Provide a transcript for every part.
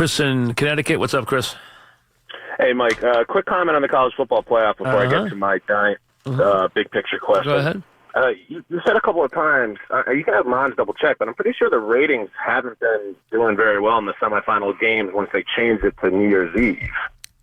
Chris in Connecticut. What's up, Chris? Hey, Mike. Quick comment on the college football playoff before I get to my giant big picture question. Go ahead. You said a couple of times, you can have Mons double check, but I'm pretty sure the ratings haven't been doing very well in the semifinal games once they changed it to New Year's Eve.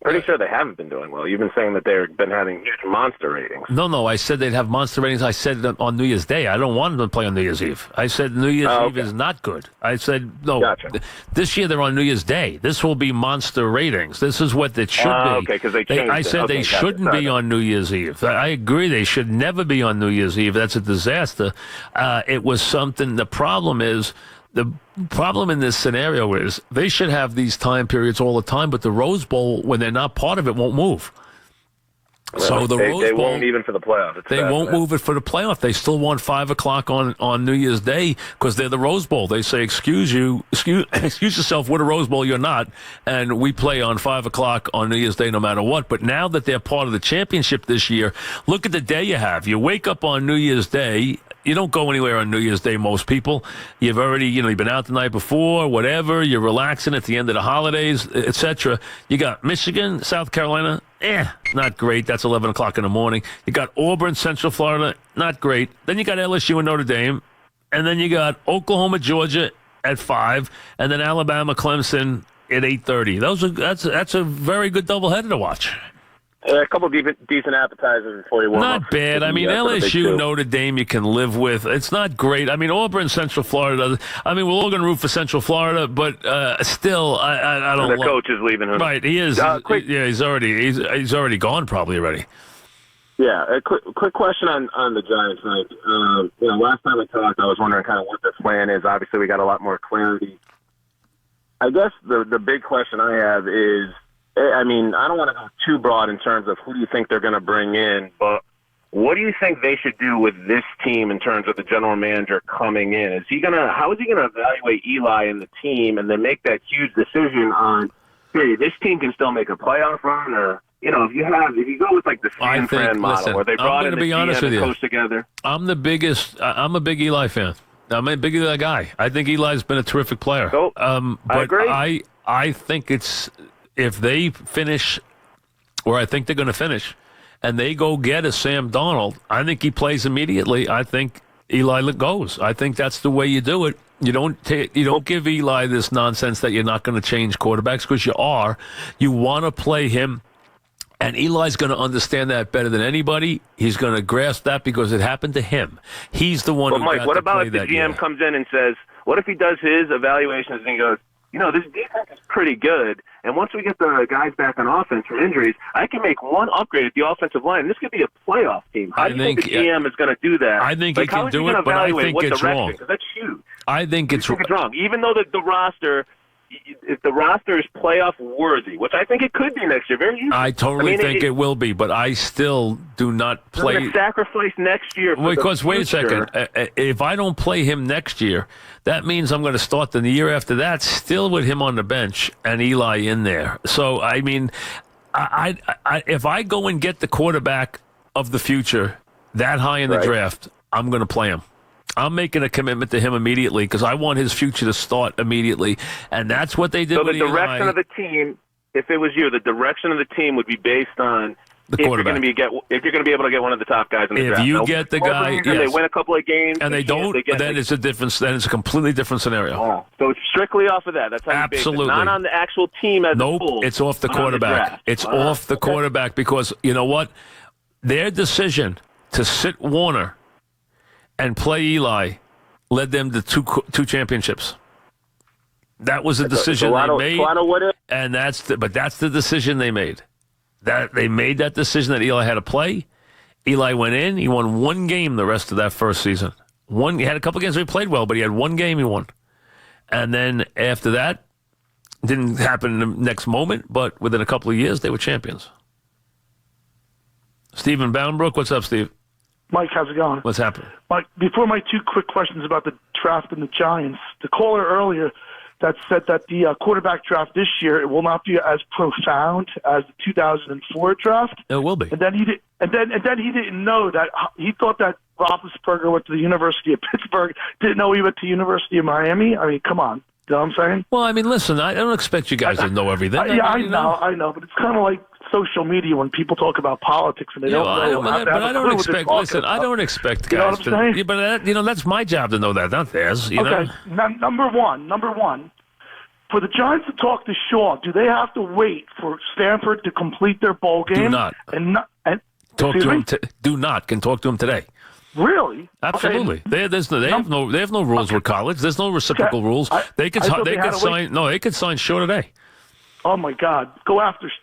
Pretty sure they haven't been doing well. You've been saying that they've been having huge monster ratings. No, I said they'd have monster ratings. I said on New Year's Day. I don't want them to play on New Year's Eve. I said New Year's Eve is not good. I said, no, Gotcha. This year they're on New Year's Day. This will be monster ratings. This is what it should be. Okay, because they changed I said they shouldn't be on New Year's Eve. I agree they should never be on New Year's Eve. That's a disaster. It was something. The problem in this scenario is they should have these time periods all the time, but the Rose Bowl, when they're not part of it, won't move. Well, so the Rose they Bowl, won't even for the playoff. They won't move it for the playoff. They still want 5 o'clock on New Year's Day because they're the Rose Bowl. They say, excuse yourself, we're the Rose Bowl, you're not, and we play on 5 o'clock on New Year's Day no matter what. But now that they're part of the championship this year, look at the day you have. You wake up on New Year's Day. You don't go anywhere on New Year's Day, most people. You've already, you've been out the night before, whatever. You're relaxing at the end of the holidays, etc. You got Michigan, South Carolina, not great. That's 11 o'clock in the morning. You got Auburn, Central Florida, not great. Then you got LSU and Notre Dame. And then you got Oklahoma, Georgia at 5. And then Alabama, Clemson at 8:30. That's a very good doubleheader to watch. A couple of decent appetizers before you warm up. Not bad. I mean, LSU, Notre Dame, you can live with. It's not great. I mean, Auburn, Central Florida. I mean, we're all going to root for Central Florida, but still, I don't. And the coach is leaving him. Right, he is. He's already gone. Probably already. Yeah, a quick question on the Giants, Mike. Last time we talked, I was wondering kind of what their plan is. Obviously, we got a lot more clarity. I guess the big question I have is, I mean, I don't want to go too broad in terms of who do you think they're going to bring in, but what do you think they should do with this team in terms of the general manager coming in? How is he gonna evaluate Eli and the team and then make that huge decision on, hey, this team can still make a playoff run, or if you go with like the San Fran model where they brought in the GM and coach together? I'm a big Eli fan. I'm a big Eli guy. I think Eli's been a terrific player. So, but I agree. I think it's. If they finish, or I think they're going to finish, and they go get a Sam Darnold, I think he plays immediately. I think Eli goes. I think that's the way you do it. You don't give Eli this nonsense that you're not going to change quarterbacks, because you are. You want to play him, and Eli's going to understand that better than anybody. He's going to grasp that because it happened to him. He's the one. Well, Mike, what about if the GM comes in and says, what if he does his evaluations and he goes, this defense is pretty good, and once we get the guys back on offense from injuries, I can make one upgrade at the offensive line. This could be a playoff team. How do you think the GM is going to do that? I think he can do it, but I think it's wrong. Because that's huge. I think it's wrong. Even though the roster, if the roster is playoff worthy, which I think it could be next year, very easily. I totally think it will be, but I still do not play. I'm going to sacrifice next year. Because wait a second, if I don't play him next year, that means I'm going to start the year after that still with him on the bench and Eli in there. So I mean, if I go and get the quarterback of the future that high in the draft, I'm going to play him. I'm making a commitment to him immediately because I want his future to start immediately, and that's what they did. So the direction of the team, if it was you, the direction of the team would be based on the quarterback. If you're going to be able to get one of the top guys in the draft. If you get the guy, and they win a couple of games, and they don't, then it's a different. Then it's a completely different scenario. Oh. So it's strictly off of that. That's how you absolutely base it. Not on the actual team as a whole. It's off the quarterback. It's off the quarterback because you know what? Their decision to sit Warner and play Eli led them to two championships. That was a decision they made, and that's the decision they made. That they made that decision that Eli had to play. Eli went in. He won one game the rest of that first season. He had a couple games where he played well, but he had one game he won. And then after that, didn't happen in the next moment, but within a couple of years, they were champions. Stephen Boundbrook, what's up, Steve? Mike, how's it going? What's happening? Mike, before my two quick questions about the draft and the Giants, the caller earlier that said that the quarterback draft this year it will not be as profound as the 2004 draft. It will be. And then he didn't know that he thought that Roethlisberger went to the University of Pittsburgh. Didn't know he went to the University of Miami. I mean, come on. You know what I'm saying? Well, I mean, listen, I don't expect you guys to know everything. I know, but it's kind of like social media when people talk about politics and they don't know. I don't expect. Listen, I don't expect guys. You know what I'm saying? Yeah, but that's my job to know that, not theirs. You know? Number one. For the Giants to talk to Shaw, do they have to wait for Stanford to complete their bowl game? Do not. Talk to him. Do not. Can talk to him today. Really? Absolutely. Okay. They have no rules with college. There's no reciprocal rules. They could sign. No, they could sign Shaw today. Oh my God!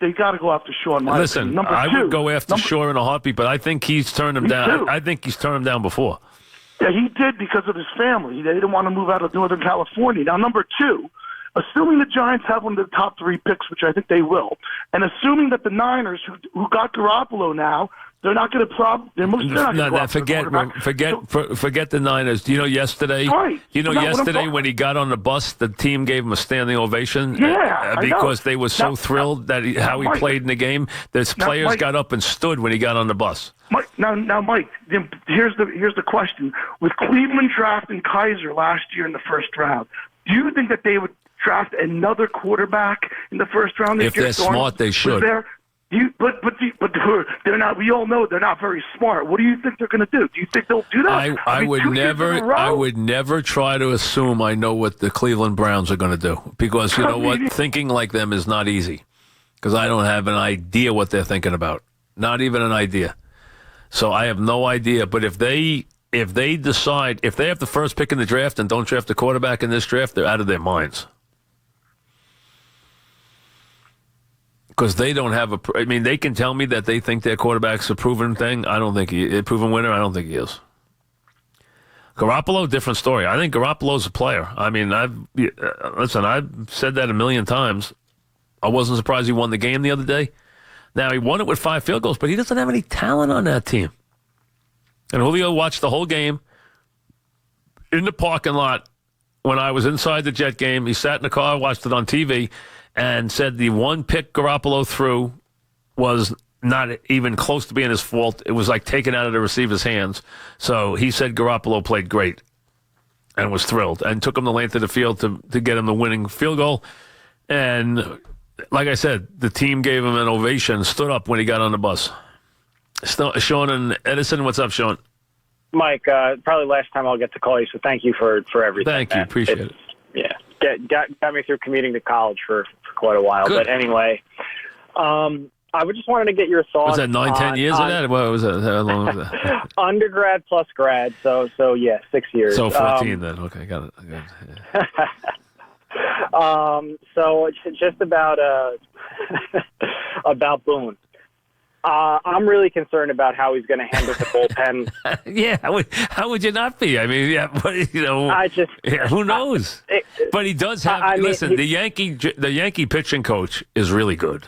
They got to go after Shaw. Listen, I would go after Shaw in a heartbeat, but I think he's turned him down. Too. I think he's turned him down before. Yeah, he did because of his family. They didn't want to move out of Northern California. Now, number two. Assuming the Giants have one of the top 3 picks, which I think they will, and assuming that the Niners, who got Garoppolo now, they're not going to they're not going to forget the Niners. Do you know yesterday? Right. You know yesterday when he got on the bus, the team gave him a standing ovation. Yeah, because they were so thrilled that how he played in the game. The players got up and stood when he got on the bus. Mike, here's the question: with Cleveland drafting Kaiser last year in the first round, do you think that they would draft another quarterback in the first round? If they're smart, they should. But they're not. We all know they're not very smart. What do you think they're going to do? Do you think they'll do that? I would never try to assume I know what the Cleveland Browns are going to do, because you know what? Thinking like them is not easy, because I don't have an idea what they're thinking about. Not even an idea. So I have no idea. But if they decide, if they have the first pick in the draft and don't draft a quarterback in this draft, they're out of their minds. Because they don't have they can tell me that they think their quarterback's a proven thing. I don't think a proven winner. I don't think he is. Garoppolo, different story. I think Garoppolo's a player. I mean, I've said that a million times. I wasn't surprised he won the game the other day. Now, he won it with 5 field goals, but he doesn't have any talent on that team. And Julio watched the whole game in the parking lot when I was inside the Jet game. He sat in the car, watched it on TV, and said the one pick Garoppolo threw was not even close to being his fault. It was like taken out of the receiver's hands. So he said Garoppolo played great and was thrilled and took him the length of the field to get him the winning field goal. And like I said, the team gave him an ovation, stood up when he got on the bus. Sean and Edison, what's up, Sean? Mike, probably last time I'll get to call you, so thank you for everything. Thank you. Appreciate it. Yeah. Got me through commuting to college for quite a while. Good. But anyway, I just wanted to get your thoughts. Was that 9-10 years of that? What was that? How long was that? Undergrad plus grad, so yeah, 6 years. So 14 then. Okay, got it. Yeah. So just about about Boone. I'm really concerned about how he's going to handle the bullpen. Yeah, how would you not be? I mean, yeah, who knows? But he does have. The Yankee pitching coach is really good.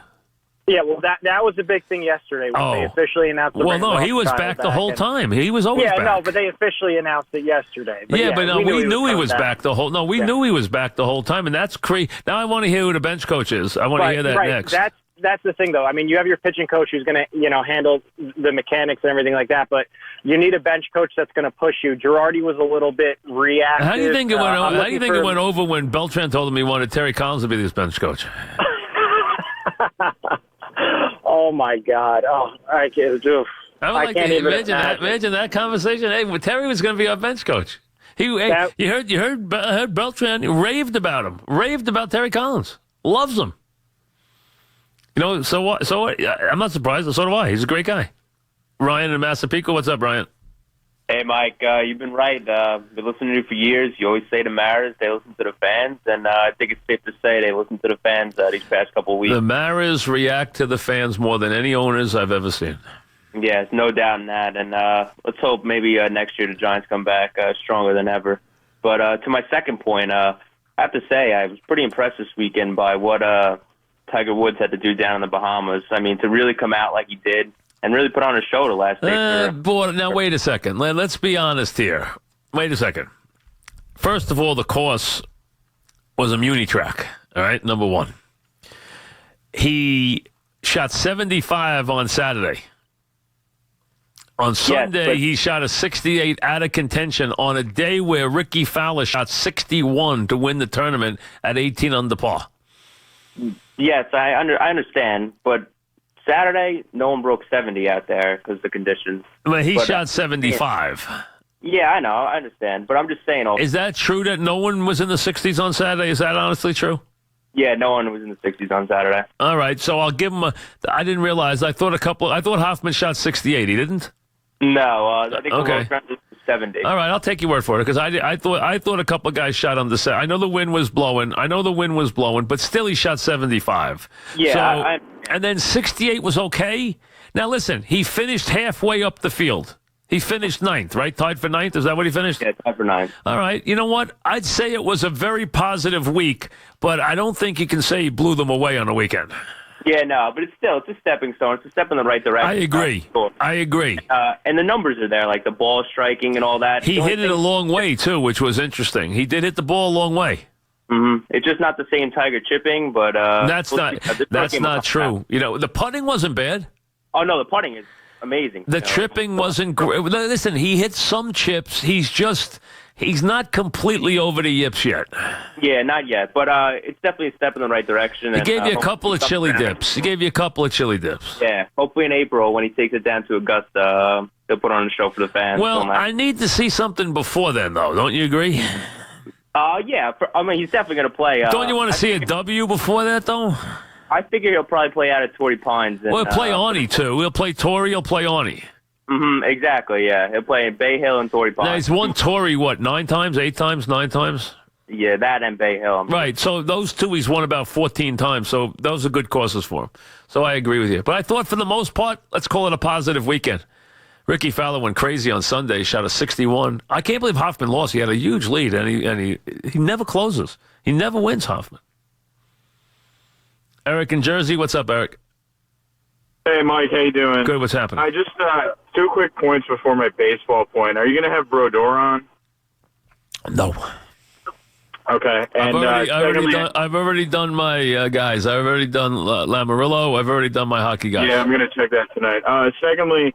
Yeah, well, that was a big thing yesterday when they officially announced. He was back the whole time. He was always back. Yeah, no, but they officially announced it yesterday. But we knew he was back the whole. No, we knew he was back the whole time, and that's crazy. Now I want to hear who the bench coach is. I want to hear that next. That's the thing, though. I mean, you have your pitching coach who's going to, handle the mechanics and everything like that, but you need a bench coach that's going to push you. Girardi was a little bit reactive. How do you think it went? How do you think it went over when Beltran told him he wanted Terry Collins to be his bench coach? Oh my God! Oh, I can't even imagine that conversation. Hey, Terry was going to be our bench coach. You heard Beltran raved about him. Raved about Terry Collins. Loves him. So what? I'm not surprised. So do I. He's a great guy. Ryan in Massapequa. What's up, Ryan? Hey, Mike. You've been right. Been listening to you for years. You always say to Maras they listen to the fans, and I think it's safe to say they listen to the fans these past couple of weeks. The Maras react to the fans more than any owners I've ever seen. Yeah, there's no doubt in that. And let's hope maybe next year the Giants come back stronger than ever. But to my second point, I have to say I was pretty impressed this weekend by what Tiger Woods had to do down in the Bahamas. I mean, to really come out like he did and really put on a show the last day. Now, wait a second. Let's be honest here. Wait a second. First of all, the course was a Muni track, all right, number one. He shot 75 on Saturday. On Sunday, but- he shot a 68 out of contention on a day where Ricky Fowler shot 61 to win the tournament at 18 under par. Yes, I understand, but Saturday, no one broke 70 out there because of the conditions. But he But, shot 75. Yeah, I know, I understand, but I'm just saying. Is that true that no one was in the 60s on Saturday? Is that honestly true? Yeah, no one was in the 60s on Saturday. All right, so I'll give him I didn't realize. I thought Hoffman shot 68. He didn't? No, I think the Okay. lowest round was 70. All right, I'll take your word for it because I thought a couple of guys shot on the set. I know the wind was blowing, but still he shot 75. Yeah, So, and then 68 was okay. Now listen, he finished halfway up the field. He finished ninth, right? Tied for ninth. Is that what he finished? Yeah, tied for ninth. All right. You know what? I'd say it was a very positive week, but I don't think you can say he blew them away on the weekend. Yeah, no, but it's a stepping stone. It's a step in the right direction. I agree. And the numbers are there, like the ball striking and all that. He hit it a long way, too, which was interesting. He did hit the ball a long way. Mm-hmm. It's just not the same Tiger chipping, but that's not true. You know, the putting wasn't bad. Oh, no, the putting is amazing. The tripping wasn't great. Listen, he hit some chips. He's not completely over the yips yet. Yeah, not yet, but it's definitely a step in the right direction. He gave you a couple of chili dips. Yeah, hopefully in April when he takes it down to Augusta, he'll put on a show for the fans. Well, I need to see something before then, though. Don't you agree? Yeah. He's definitely going to play. Don't you want to see a W before that, though? I figure he'll probably play out at Torrey Pines. We'll play Arnie, too. We'll play Torrey. He'll play Arnie. Mm-hmm, exactly, yeah. He'll play Bay Hill and Torrey Pines. Now, he's won Torrey, 9 times, 8 times, 9 times? Yeah, that and Bay Hill. Right, so those two he's won about 14 times, so those are good courses for him. So I agree with you. But I thought for the most part, let's call it a positive weekend. Ricky Fowler went crazy on Sunday, shot a 61. I can't believe Hoffman lost. He had a huge lead, and he never closes. He never wins, Hoffman. Eric in Jersey, what's up, Eric? Hey, Mike, how you doing? Good, what's happening? I just, 2 quick points before my baseball point. Are you going to have Brodeur on? No. Okay. And I've already done my guys. I've already done Lamarillo. I've already done my hockey guys. Yeah, I'm going to check that tonight. Secondly,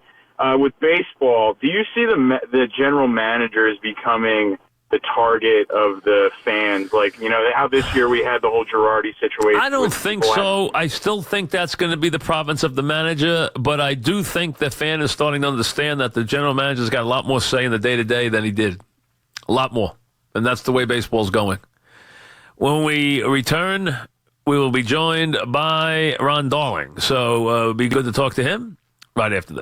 with baseball, do you see the general managers becoming the target of the fans? Like, how this year we had the whole Girardi situation. I don't think so. I still think that's going to be the province of the manager, but I do think the fan is starting to understand that the general manager's got a lot more say in the day-to-day than he did. A lot more. And that's the way baseball's going. When we return, we will be joined by Ron Darling. So it'll be good to talk to him right after this.